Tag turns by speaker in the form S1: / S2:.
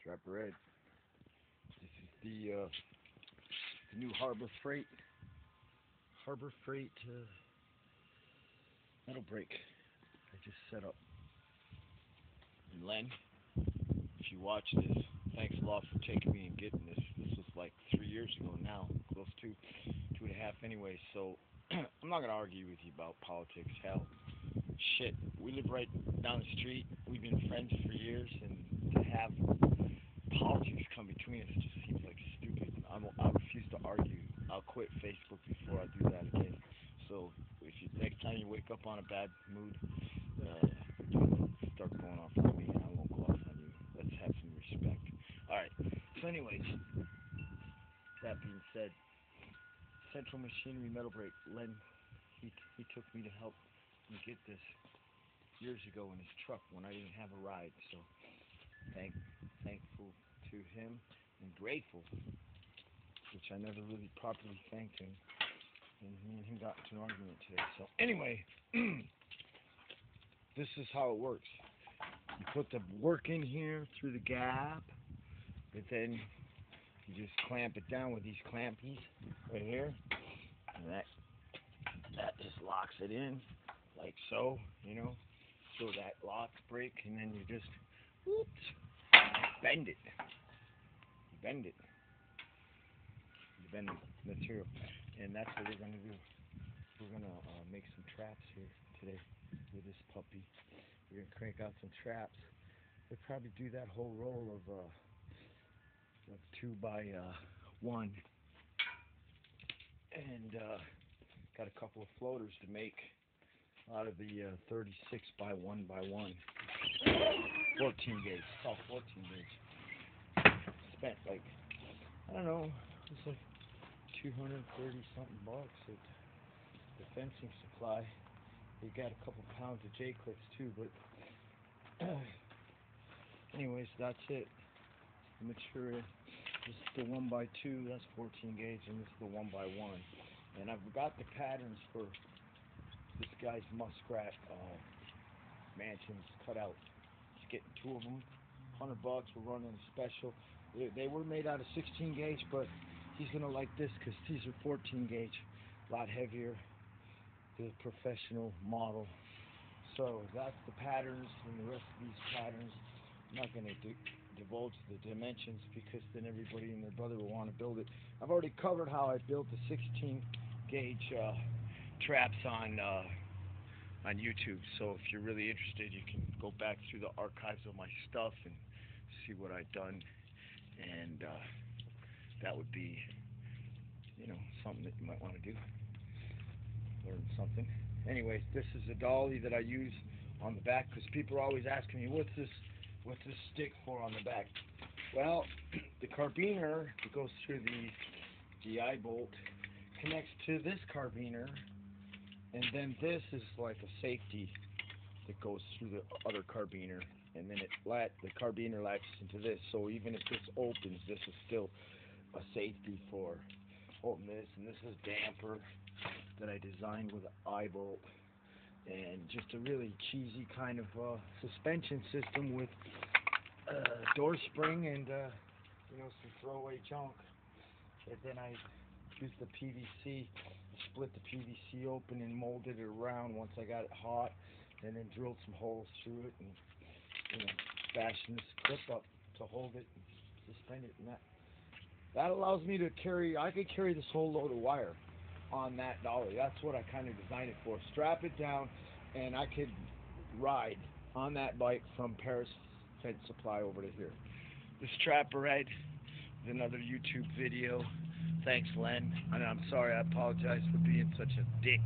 S1: Trapper Red. This is the new Harbor Freight metal brake I just set up. And Len, if you watch this, thanks a lot for taking me and getting this. This was like 3 years ago now, close to 2.5 anyway. So I'm not gonna argue with you about politics. Hell, shit, we live right down the street. We've been friends for years, and to have politics come between us just seems like stupid. I refuse to argue. I'll quit Facebook before I do that again. So if you next time you wake up on a bad mood, don't start going off on me, and I won't go off on you. Let's have some respect. All right. So, anyways, that being said, Central Machinery Metal Brake. Len, he took me to help me get this years ago in his truck when I didn't have a ride. So thankful to him and grateful, which I never really properly thanked him. And me and him got into an argument today. So anyway, this is how it works. You put the work in here through the gap, but then you just clamp it down with these clampies right here, and that just locks it in like so, so that locks break, and then you just bend it. You bend the material, and that's what we're gonna do. We're gonna make some traps here today with this puppy. We're gonna crank out some traps. We'll probably do that whole roll of 2x1, and got a couple of floaters to make out of the 36 by 1x1, 14 gauge. It's all 14 gauge. Spent like, I don't know, it's like 230 something bucks at the fencing supply. They got a couple pounds of J-clips too, but anyways, that's it. The material. This is the 1x2, that's 14 gauge, and this is the 1x1. And I've got the patterns for this guy's muskrat mansions cut out. Just getting 2 of them, $100. We're running a special. They were made out of 16 gauge, but he's gonna like this because these are 14 gauge, a lot heavier. The professional model. So that's the patterns, and the rest of these patterns. I'm not gonna divulge the dimensions because then everybody and their brother will want to build it. I've already covered how I built the 16 gauge traps on YouTube. So if you're really interested, you can go back through the archives of my stuff and see what I've done, and that would be, something that you might want to do. Learn something. Anyways, this is a dolly that I use on the back because people are always asking me, what's this stick for on the back? Well, the carabiner that goes through the eye bolt connects to this carabiner, and then this is like a safety that goes through the other carabiner, and then the carabiner latches into this. So even if this opens, this is still a safety for holding this. And this is a damper that I designed with an eye bolt, and just a really cheesy kind of suspension system with door spring and some throwaway junk. And then I used the PVC, split the PVC open and molded it around once I got it hot, and then drilled some holes through it and fashioned this clip up to hold it and suspend it, and that allows me to carry. I could carry this whole load of wire on that dolly. That's what I kind of designed it for. Strap it down, and I could ride on that bike from Paris Fence Supply over to here. This Trapper Red is another YouTube video. Thanks, Len. And I'm sorry, I apologize for being such a dick.